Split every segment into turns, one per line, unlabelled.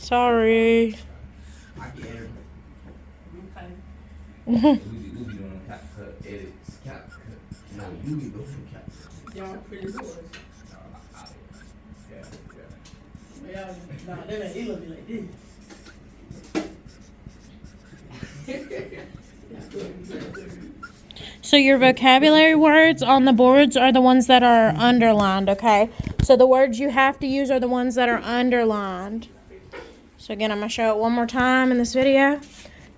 Sorry.
I can edit.
Okay.
We be doing cap cut edits, cap cut. No, you be doing cap cut.
Y'all pretty boys.
Yeah.
Well, nah, that ain't, it look like this.
So your vocabulary words on the boards are the ones that are underlined, okay? So the words you have to use are the ones that are underlined. So again, I'm going to show it one more time in this video.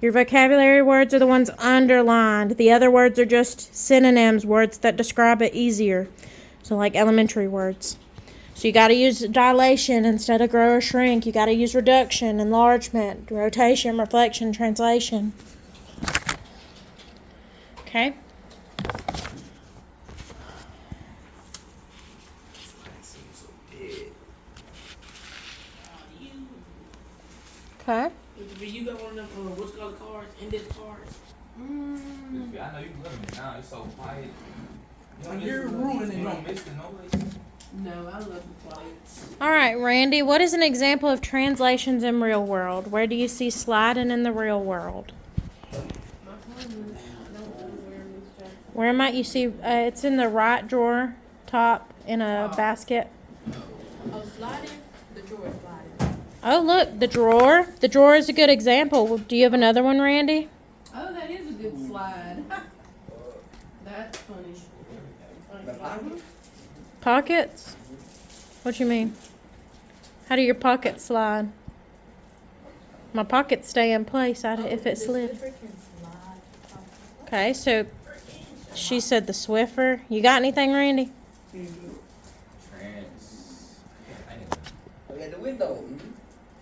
Your vocabulary words are the ones underlined. The other words are just synonyms, words that describe it easier. So like elementary words. So you got to use dilation instead of grow or shrink. You got to use reduction, enlargement, rotation, reflection, translation. Okay? Okay.
You got one of them, what's called cards, index cards?
I know you can look at me now. It's so quiet.
You're ruining it.
You don't miss the noise.
No, I love the quiet.
All right, Randy, what is an example of translations in real world? Where do you see sliding in the real world?
My phone is, I don't know where it is, Jack.
Where might you see, it's in the right drawer, top, in a basket.
Oh, sliding? The drawer is sliding.
Oh, look, the drawer. The drawer is a good example. Do you have another one, Randy?
Oh, that is a good slide. That's funny.
Pockets? What you mean? How do your pockets slide? My pockets stay in place if it slips. Okay, so she said the Swiffer. You got anything, Randy?
Oh yeah, the window.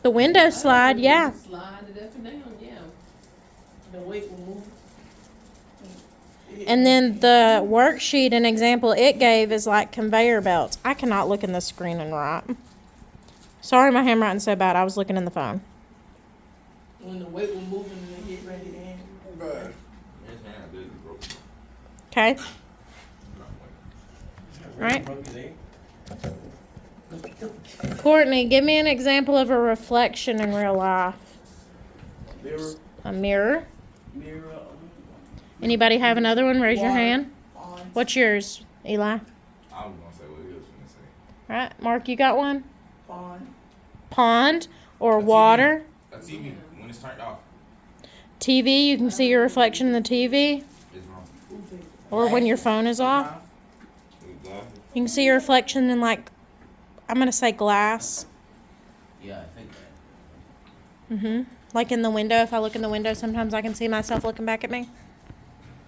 The window slide, yeah.
Slide it up and down, yeah. The weight will move.
And then the worksheet, an example it gave is like conveyor belts. I cannot look in the screen and write. Sorry, my handwriting's so bad. I was looking in the phone.
When the weight will move and they get ready to end.
Okay? Right? Courtney, give me an example of a reflection in real life.
Mirror.
A mirror.
Mirror.
Anybody have another one? Raise your
Water.
hand. What's yours, Eli?
I was gonna say what he was gonna say.
Right, Mark, you got one?
Pond.
Pond or
A TV.
water.
A TV when it's turned off.
TV, you can see your reflection in the TV.
It's wrong.
Or when your phone is off. You can see your reflection in, like, I'm going to say glass.
Yeah, I think that.
Like in the window. If I look in the window, sometimes I can see myself looking back at me.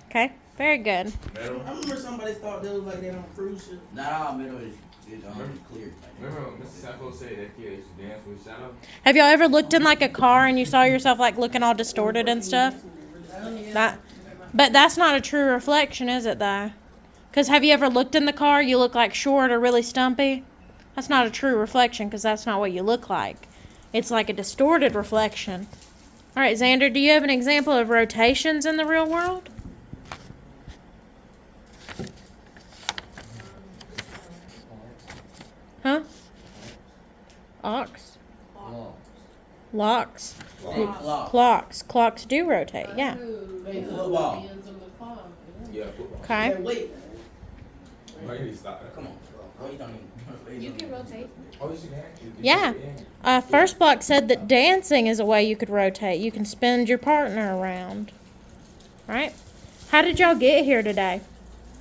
Okay, very good.
Metal.
I remember somebody thought they was like that on cruise ship.
Not all middle is clear.
Remember when Mr. Sacco said that kid used to dance with shadow?
Have y'all ever looked in like a car and you saw yourself like looking all distorted and stuff? But that's not a true reflection, is it though? Because have you ever looked in the car, you look like short or really stumpy? That's not a true reflection because that's not what you look like. It's like a distorted reflection. All right, Xander, do you have an example of rotations in the real world? Huh? Ox? Locks? Clocks. Clocks do rotate, yeah.
Football.
Yeah, football.
Okay.
Wait.
Why did he stop that?
Come on. What you talking?
You can rotate.
Oh, you should dance.
Yeah. First block said that dancing is a way you could rotate. You can spin your partner around. Right? How did y'all get here today?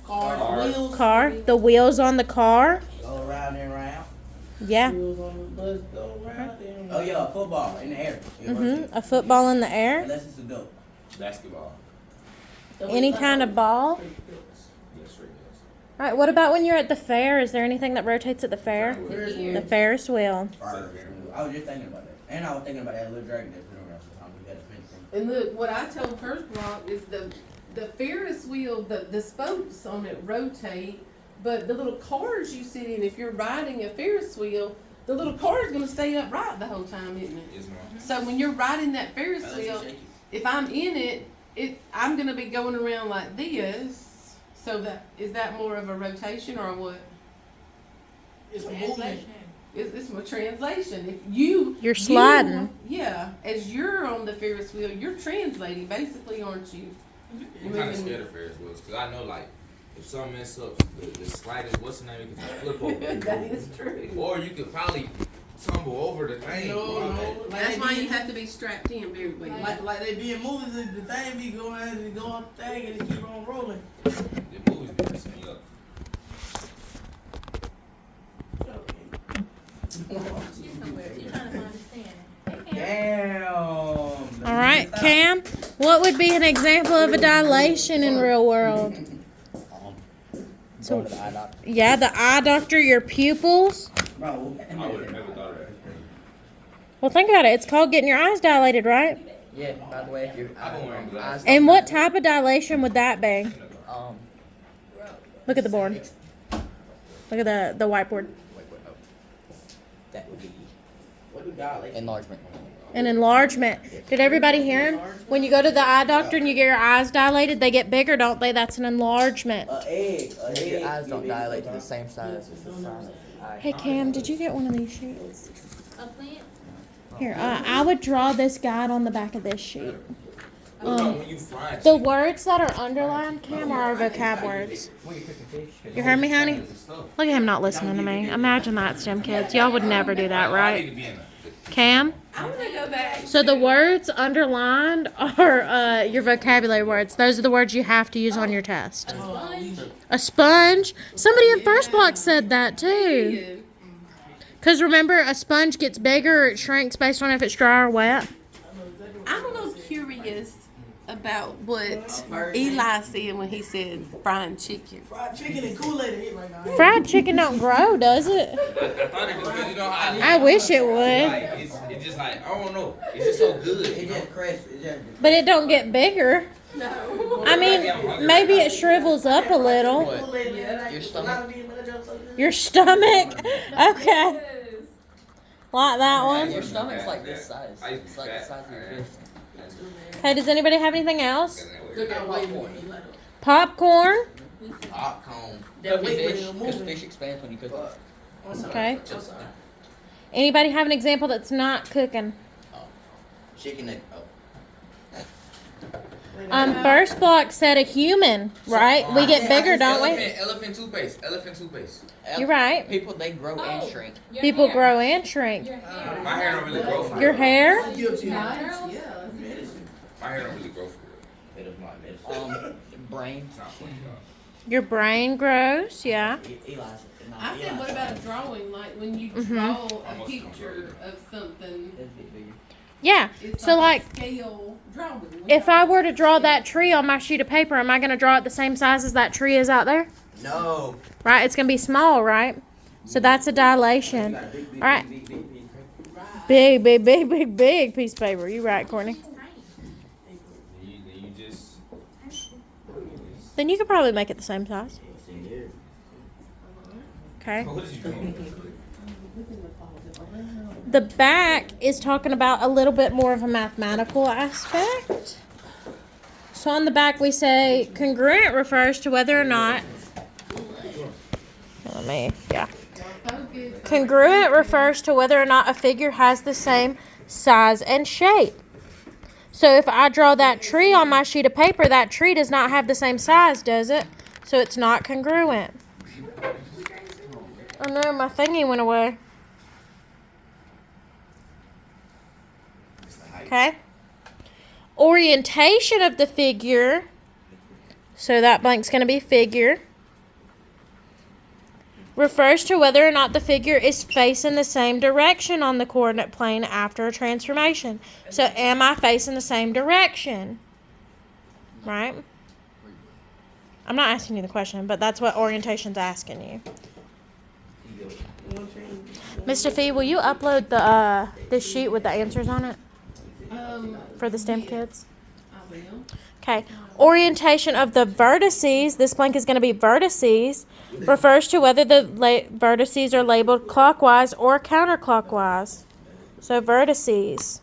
Car. Wheels.
Car? The wheels on the car?
Go around and around.
Yeah.
Wheels on the bus go around and
Oh yeah, football in the air. It rotates.
A football in the air?
Unless it's a dope.
Basketball.
Any kind of ball?
Yeah, straight dance.
All right, what about when you're at the fair? Is there anything that rotates at the fair? The Ferris wheel.
I was just thinking about that. And I was thinking about that little dragon that's been around for time. We got to spin it.
And look, what I told First Block is the Ferris wheel, the spokes on it rotate, but the little cars you sit in, if you're riding a Ferris wheel, the little car is going to stay upright the whole time, isn't it?
Yes, ma'am.
So when you're riding that Ferris wheel, if I'm in it, I'm going to be going around like this. So is that more of a rotation or what? It's a movement. It's my translation. If
You're sliding.
As you're on the Ferris wheel, you're translating, basically, aren't you?
I'm kind of scared of Ferris wheels because I know, like, if something mess up, the slightest, what's the name, you can just flip over.
That is true.
Or you could probably tumble over the thing.
No.
That's why you have to be strapped in very well.
Like they be in movies, the thing be going as it go up the thing and it keep on rolling.
The movies be messing me up.
Damn.
All right, Cam. What would be an example of a dilation in real world?
So, the eye doctor.
Yeah, the eye doctor, your pupils.
Bro,
I would have never thought of that.
Well, think about it. It's called getting your eyes dilated, right?
yeah, by the way, if you're
I've been wearing glasses.
And what type of dilation would that be?
um
Look at the board. Look at the whiteboard.
that would be enlargement.
An enlargement. Did everybody hear him? When you go to the eye doctor and you get your eyes dilated, they get bigger, don't they? That's an enlargement.
Your eyes don't dilate to the same size as the size of the eye.
Hey, Cam, did you get one of these sheets?
A plant?
Here, I would draw this guide on the back of this sheet.
What about when you fry
The words that are underlined, Cam, are our vocab words. You heard me, honey? Look at him not listening to me. Imagine that, STEM kids. Y'all would never do that, right? Cam?
I'm gonna go back.
So the words underlined are your vocabulary words. Those are the words you have to use on your test. A sponge. Somebody in first block said that too. Because remember, a sponge gets bigger or it shrinks based on if it's dry or wet.
I'm a little curious about what Eli said when he said frying chicken.
Fried chicken and Kool-Aid hit right now.
Fried chicken don't grow, does it?
I thought it was good. You know how
I wish it would.
Like, it's just like, I don't know. It's just so good.
It just crisp. It just
But it don't get bigger.
No.
I mean, maybe it shrivels up a little.
your stomach.
Your stomach? Okay. Like that one?
Your stomach's like this size.
I used to
It's
be
like the
fat,
size of your
man.
fist.
Okay, does anybody have anything else?
Look at popcorn.
Popcorn?
Popcorn.
That
Cook
weight
fish,
when
because
moving.
fish expands when you cook it.
Okay. Anybody have an example that's not cooking?
Chicken and
First block said a human, right? We get bigger, don't we?
Elephant toothpaste. Elephant toothpaste.
You're right.
People, they grow and shrink.
Your
People
hair.
grow and shrink.
Your hair.
My hair don't really grow for real.
Your hair?
Guilty.
Yeah.
My hair don't really grow for real.
It is not medicine. Brain.
It's not funny, y'all.
Your brain grows, yeah.
Eli's.
I said, what about a drawing? Like when you
Mhm.
draw a
Almost
picture of something,
Yeah.
it's
So,
like
like,
a scale drawing.
if I were to draw that tree on my sheet of paper, am I going to draw it the same size as that tree is out there?
No.
Right? It's going to be small, right? So that's a dilation. All right. Big, big, big, big, big piece of paper. You right, Courtney.
Then you just.
Then you could probably make it the same size. Okay.
What is you doing?
The back is talking about a little bit more of a mathematical aspect. So on the back we say congruent refers to whether or not. Congruent refers to whether or not a figure has the same size and shape. So if I draw that tree on my sheet of paper, that tree does not have the same size, does it? So it's not congruent. Oh no, my thingy went away. Okay. Orientation of the figure. So that blank's going to be figure. Refers to whether or not the figure is facing the same direction on the coordinate plane after a transformation. So am I facing the same direction? Right? I'm not asking you the question, but that's what orientation's asking you. Mr. Fee, will you upload the this sheet with the answers on it for the STEM kids?
I will.
Okay. Orientation of the vertices, this blank is going to be vertices, refers to whether the vertices are labeled clockwise or counterclockwise. So vertices.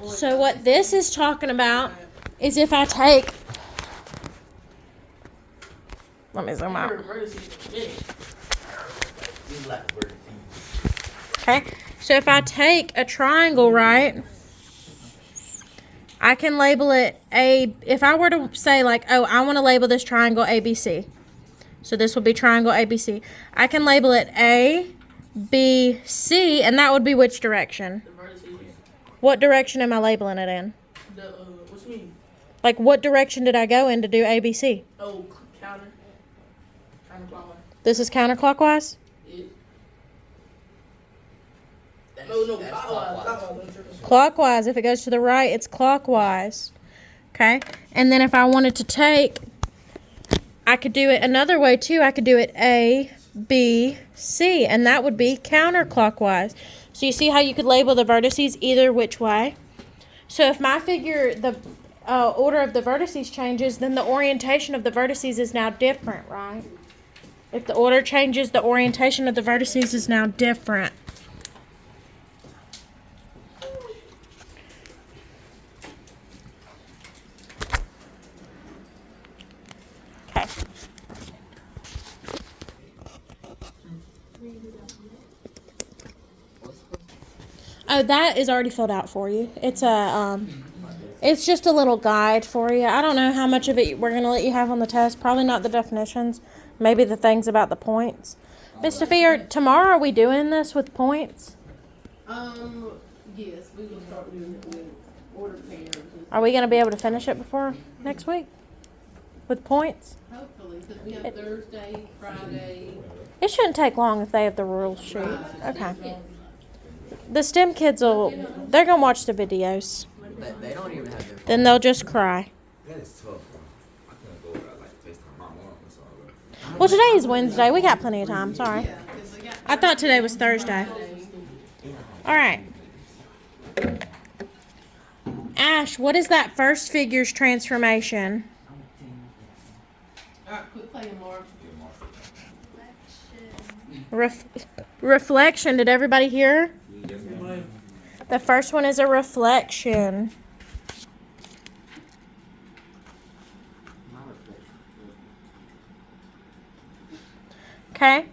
So what this is talking about is if I take, let me zoom out. Okay, so if I take a triangle, right, I can label it if I were to say like, oh, I want to label this triangle ABC. So this will be triangle ABC. I can label it A, B, C, and that would be which direction?
The vertices.
What direction am I labeling it in?
What you mean?
Like, what direction did I go in to do ABC?
Oh, counterclockwise.
This is counterclockwise?
No,
Clockwise.
Clockwise. If it goes to the right, it's clockwise. Okay? And then if I wanted to take, I could do it another way too. I could do it A, B, C, and that would be counterclockwise. So you see how you could label the vertices either which way? So if my figure, the order of the vertices changes, then the orientation of the vertices is now different, right? If the order changes, the orientation of the vertices is now different. Okay. Oh, that is already filled out for you. It's it's just a little guide for you. I don't know how much of it we're going to let you have on the test. Probably not the definitions. Maybe the things about the points. Miss Sophia, tomorrow are we doing this with points?
Yes, we will start doing it with order pairs.
Are we going to be able to finish it before next week? With points?
Hopefully, because we have Thursday, Friday.
It shouldn't take long if they have the rules sheet. Okay. The STEM kids they're going to watch the videos.
They don't even have their
Then they'll just cry.
That is tough, bro. I couldn't go without like FaceTime my mom or something.
Well, today is Wednesday. We got plenty of time. Sorry.
Yeah, 'cause we got
I thought today was Thursday. All right. Ash, what is that first figure's transformation?
All right, quit playing, Mark.
Reflection. Did everybody hear? The first one is a reflection. Okay.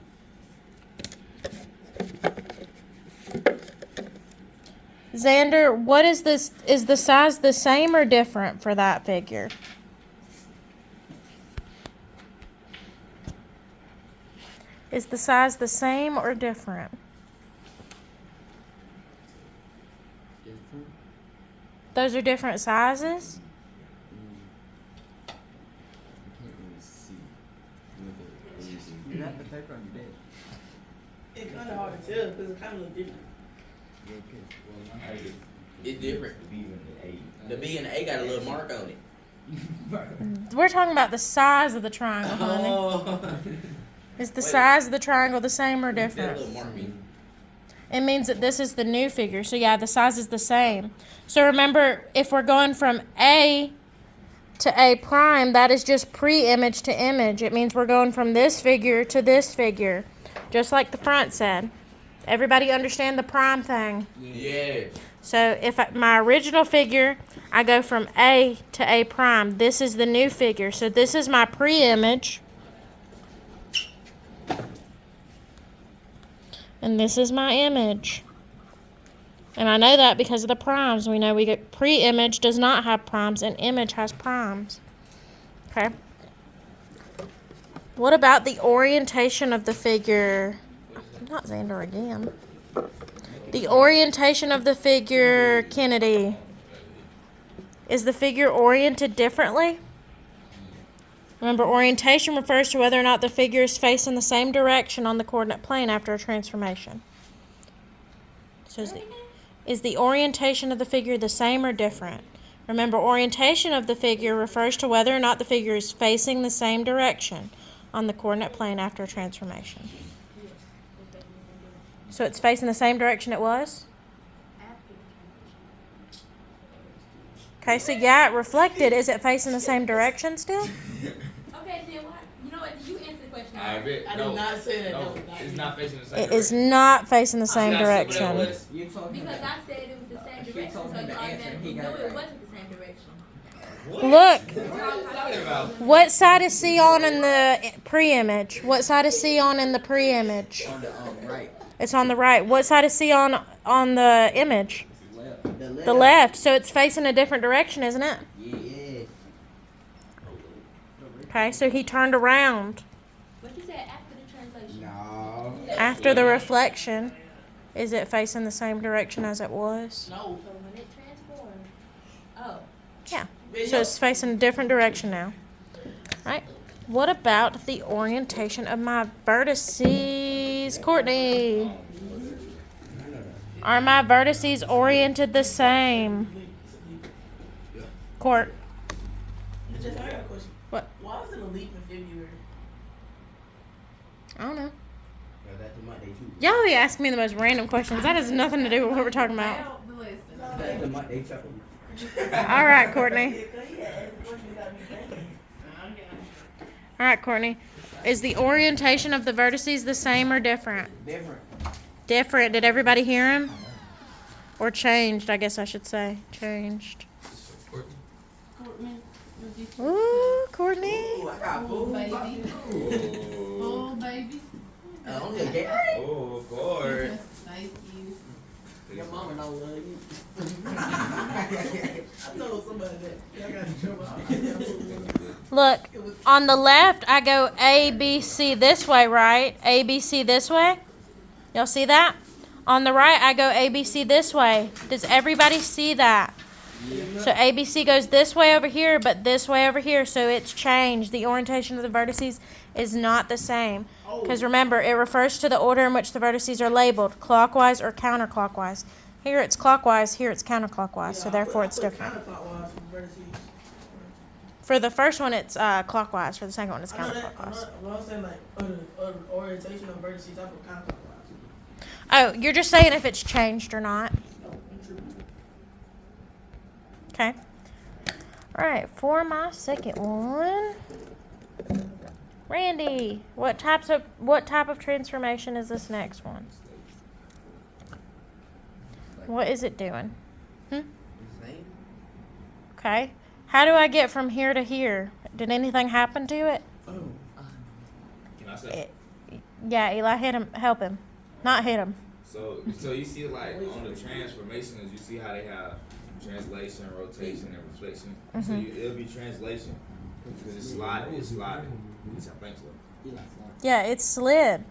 Xander, what is this? Is the size the same or different for that figure? Is the size the same or different? Those are different sizes?
You have the paper on your desk.
It's kind of hard to tell because it kind of looks different.
It's different. The B and the A got a little mark on it.
We're talking about the size of the triangle, honey.
Oh.
Is the size of the triangle the same or
That
different?
little mark mean.
It means that this is the new figure. So yeah, the size is the same. So remember, if we're going from A to A prime, that is just pre-image to image. It means we're going from this figure to this figure, just like the front said. Everybody understand the prime thing?
Yeah.
So if my original figure, I go from A to A prime. This is the new figure. So this is my pre-image. And this is my image. And I know that because of the primes. We know we get pre-image does not have primes and image has primes. Okay. What about the orientation of the figure? Not Xander again. The orientation of the figure, Kennedy. Is the figure oriented differently? Remember, orientation refers to whether or not the figure is facing the same direction on the coordinate plane after a transformation. So is the orientation of the figure the same or different? Remember, orientation of the figure refers to whether or not the figure is facing the same direction on the coordinate plane after a transformation. So it's facing the same direction it was? Okay, so yeah, it reflected. Is it facing the same direction still?
Okay, then what? You know what? You answer the question.
I bet.
I
No,
did not say that.
no,
No, not
it's
you.
not facing the same
It is
direction.
not facing the same
Did I say what that
direction.
was?
You told him
Because
that.
I said it was the same
She
direction,
told
so
him
you
the answer,
automatically
he got
knew
it
it
right.
wasn't the same direction.
Look,
What are you talking about?
what side is C on in the pre-image? What side is C on in the pre-image?
On the right.
It's on the right. What side is C on the image? The left. So it's facing a different direction, isn't it?
Yeah.
Okay, so he turned around.
But you said after the translation.
No.
After the reflection, is it facing the same direction as it was?
No. So when it transformed. Oh.
Yeah. So it's facing a different direction now. Right? What about the orientation of my vertices, Courtney? Are my vertices oriented the same? Court.
I got a question.
What?
Why was it a leap in February?
I don't know.
Yeah, that's the month they choose.
Y'all be asking me the most random questions. That has nothing to do with what we're talking about.
Out the lesson.
That's the month they chose.
All right, Courtney. All right, Courtney. Is the orientation of the vertices the same or different?
Different.
Different. Did everybody hear him? Or changed, I guess I should say. Changed.
Courtney,
Ooh, Courtney.
Ooh, I got
oh,
food.
baby.
Oh,
Oh, baby.
Only a game.
oh, Court.
Thank you.
Your mama don't love you. I told somebody that. I got in trouble.
Look, on the left, I go A, B, C this way, right? A, B, C this way. Y'all see that? On the right, I go A, B, C this way. Does everybody see that? So A, B, C goes this way over here, but this way over here. So it's changed. The orientation of the vertices is not the same. Because remember, it refers to the order in which the vertices are labeled, clockwise or counterclockwise. Here it's clockwise, here it's counterclockwise. So therefore it's different.
Counterclockwise from vertices.
For the first one, it's clockwise. For the second one, it's
I know that.
counterclockwise.
I'm saying like other orientation of vertices. I put counterclockwise.
Oh, you're just saying if it's changed or not.
Oh, I'm tripping.
Okay. All right, for my second one, Randy, what type of transformation is this next one? What is it doing? Okay. How do I get from here to here? Did anything happen to it?
Oh.
Can I say?
Yeah, Eli, hit him. Help him. Not hit him.
So you see like on the transformations, you see how they have translation, rotation, and reflection. So it'll be translation because it's sliding. At least I think so.
Yeah, it's slid.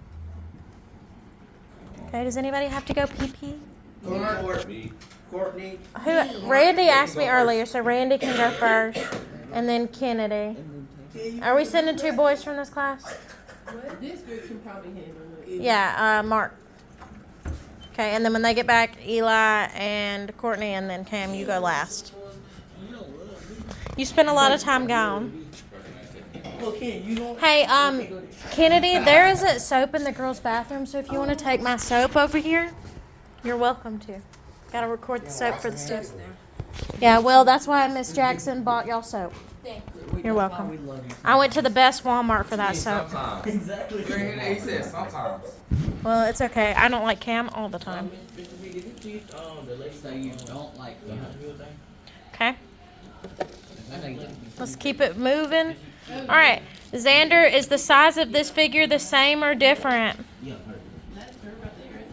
Okay, does anybody have to go pee-pee?
Courtney.
Randy asked me earlier, so Randy can go first, and then Kennedy. Are we sending 2 boys from this class?
This group can probably handle it.
Yeah, Mark. Okay, and then when they get back, Eli and Courtney, and then Cam, you go last. You spend a lot of time gone.
Okay, you don't.
Hey, Kennedy, there isn't soap in the girls' bathroom, so if you want to take my soap over here, you're welcome to. Gotta record the soap for the students. Yeah, well, that's why Miss Jackson bought y'all soap. You're welcome. I went to the best Walmart for that soap.
Sometimes.
Exactly.
He said sometimes.
Well, it's okay. I don't like Cam all the time.
The lady say you don't like the real thing.
Okay? Let's keep it moving. All right. Xander, is the size of this figure the same or different?
That's her right there.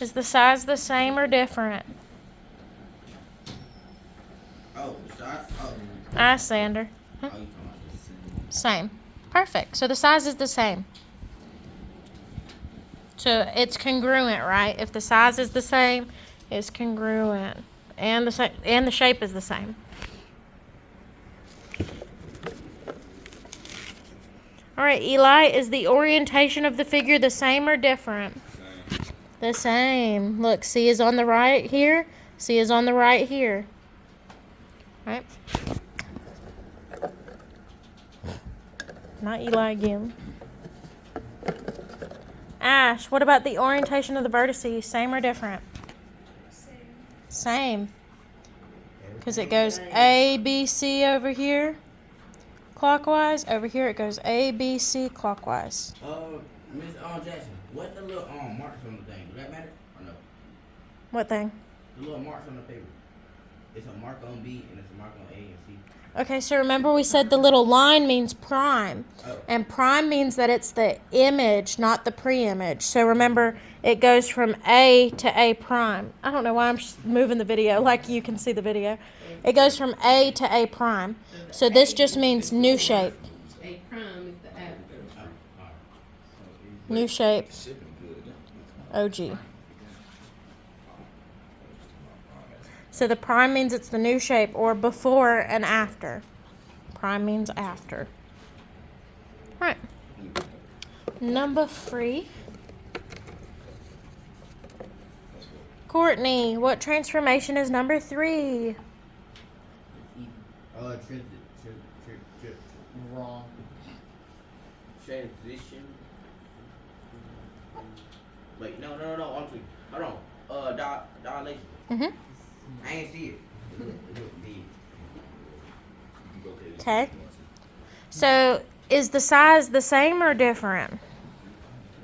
Is the size the same or different?
Oh, shots. Oh.
Ask Xander.
Oh, you talking about the
Same. Perfect. So the size is the same. So it's congruent, right? If the size is the same, it's congruent, and the shape is the same. All right, Eli, is the orientation of the figure the same or different? The same. Look, C is on the right here. C is on the right here. Right? Not Eli again. Ash, what about the orientation of the vertices? Same or different? Same. Because it goes A, B, C over here, clockwise. Over here it goes A, B, C, clockwise.
Miss Jackson, what the little marks on the thing? Does that matter or no?
What thing?
The little marks on the paper. It's a mark on B and it's a mark on A and C.
Okay, so remember we said the little line means prime. And prime means that it's the image, not the pre-image. So remember, it goes from A to A prime. I don't know why I'm moving the video like you can see the video. It goes from A to A prime. So this just means new shape.
A prime is the after.
New shape,
Shipping good.
OG. So the prime means it's the new shape or before and after. Prime means after. All right. Number 3. Courtney, what transformation is number 3?
Wrong.
Transition. Wait, no. Honestly, hold on. Dilation.
Mm-hmm.
I ain't see it.
Okay. So is the size the same or different?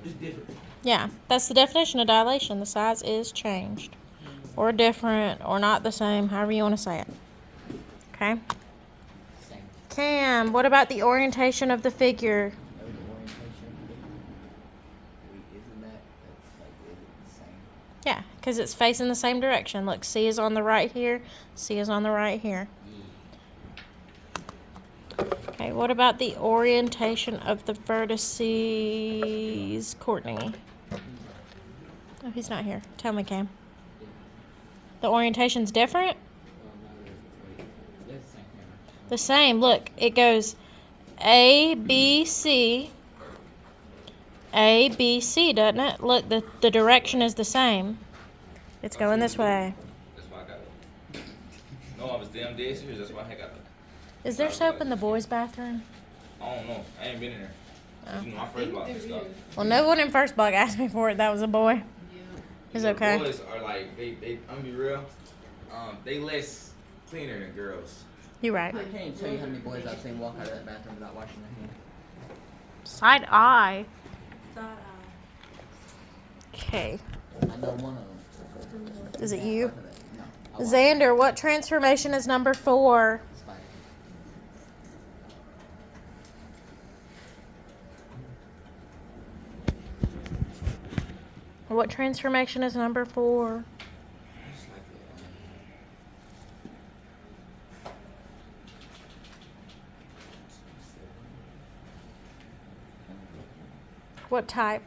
It's different.
Yeah, that's the definition of dilation. The size is changed or different or not the same, however you want to say it. Okay.
Same.
Cam, what about the orientation of the figure?
No, the orientation. Wait, isn't that? That's like, is it the same?
Yeah, because it's facing the same direction. Look, C is on the right here, C is on the right here. Okay, what about the orientation of the vertices, Courtney? Oh, he's not here. Tell me, Cam. The orientation's different? The same. Look, it goes A, B, C, doesn't it? Look, the direction is the same. It's going this way.
That's why I got it. No, I was damn dead serious. That's why I got it.
Is there soap in the boys' bathroom?
I don't know. I ain't been in there.
Oh.
You know, my first block is stuff.
Well, no one in first block asked me for it. That was a boy. It's okay.
Boys are like, I'm gonna be real. They less cleaner than girls.
You're right.
I can't even tell you how many boys I've seen walk out of that bathroom without washing their hands.
Side eye.
Side
Okay.
I know one of them.
Is it you?
No. I watched
Xander, what transformation is number 4?
the spider.
What transformation is number 4?
It's like
What type?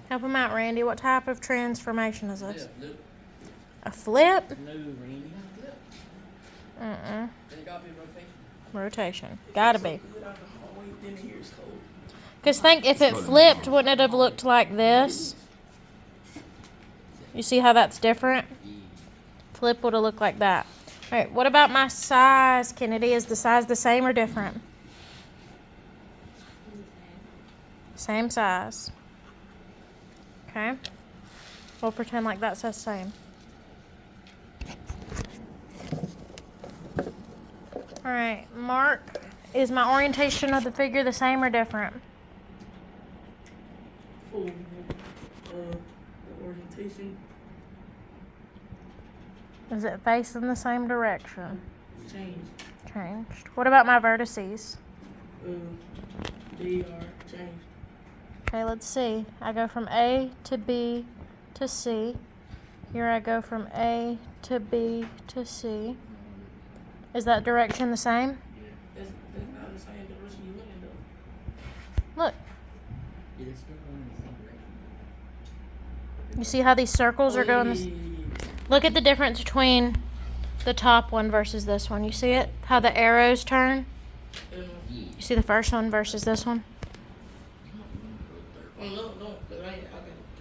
Help him out, Randy. What type of transformation is this? A flip?
No, Randy.
Mm-mm.
Then it got to be rotation.
Rotation. Gotta be.
Good out the hallway, then here it's cold.
Because think, if it flipped, wouldn't it have looked like this? You see how that's different? Flip would have looked like that. All right, what about my size, Kennedy? Is the size the same or different? Same size. Okay. We'll pretend like that says same. All right, Mark, is my orientation of the figure the same or different?
The orientation
Is it facing the same direction?
changed.
Changed. What about my vertices?
They are changed.
Okay, let's see. I go from A to B to C. Here I go from A to B to C. Is that direction the same?
That's not the same direction you went in though.
Look,
Yeah, it's still going in the same direction.
you see how these circles are going this? Look at the difference between the top one versus this one. You see it? How the arrows turn?
Yeah.
You see the first one versus this one?
Oh no, cause I gotta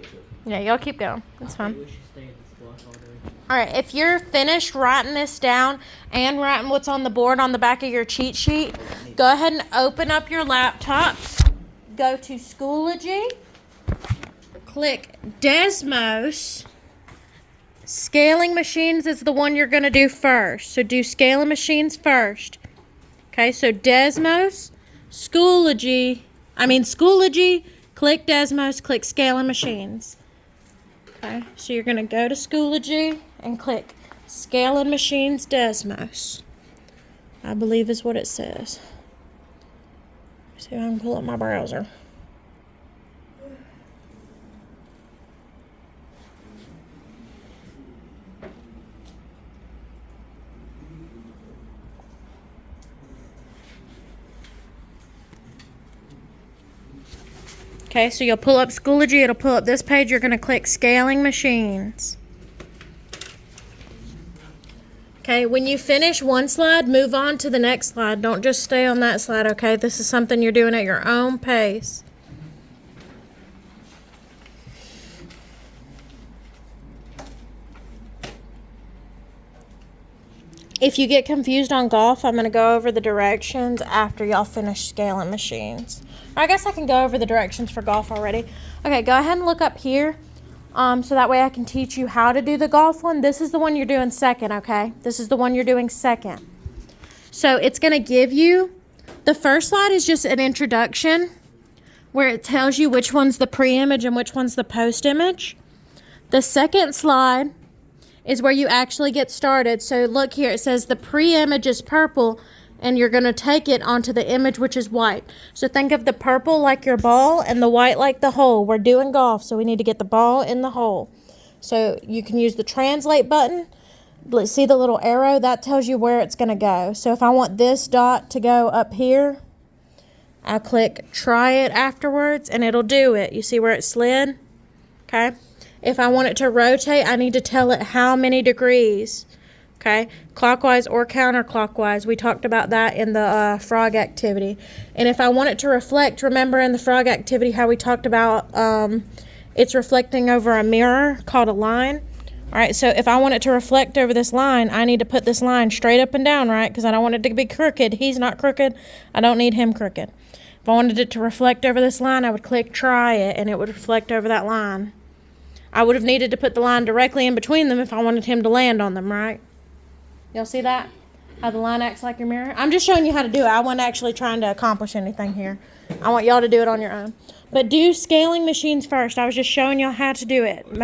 catch up.
Yeah, y'all keep going. That's fine.
We should stay in this block all day.
All right, if you're finished writing this down and writing what's on the board on the back of your cheat sheet, go ahead and open up your laptops. Go to Schoology. Click Desmos. Scaling machines is the one you're going to do first. So do scaling machines first. Okay, so Desmos, Schoology, click Desmos, click scaling machines. Okay, so you're going to go to Schoology and click Scaling Machines Desmos. I believe is what it says. See if I can pull up my browser. Okay, so you'll pull up Schoology, it'll pull up this page, you're going to click Scaling Machines. Okay, when you finish one slide, move on to the next slide. Don't just stay on that slide, okay? This is something you're doing at your own pace. If you get confused on golf, I'm going to go over the directions after y'all finish scaling machines. I guess I can go over the directions for golf already. Okay, go ahead and look up here. So that way I can teach you how to do the golf one. This is the one you're doing second, okay? This is the one you're doing second. So it's going to give you, the first slide is just an introduction where it tells you which one's the pre-image and which one's the post-image. The second slide is where you actually get started. So look here, it says the pre-image is purple, and you're going to take it onto the image, which is white. So think of the purple like your ball and the white like the hole. We're doing golf, so we need to get the ball in the hole. So you can use the translate button. Let's see the little arrow? That tells you where it's going to go. So if I want this dot to go up here, I'll click try it afterwards, and it'll do it. You see where it slid? Okay. If I want it to rotate, I need to tell it how many degrees. Okay, clockwise or counterclockwise. We talked about that in the frog activity. And if I want it to reflect, remember in the frog activity how we talked about it's reflecting over a mirror called a line. All right, so if I want it to reflect over this line, I need to put this line straight up and down, right? Because I don't want it to be crooked. He's not crooked. I don't need him crooked. If I wanted it to reflect over this line, I would click try it, and it would reflect over that line. I would have needed to put the line directly in between them if I wanted him to land on them, right? Y'all see that? How the line acts like your mirror? I'm just showing you how to do it. I wasn't actually trying to accomplish anything here. I want y'all to do it on your own. But do scaling machines first. I was just showing y'all how to do it.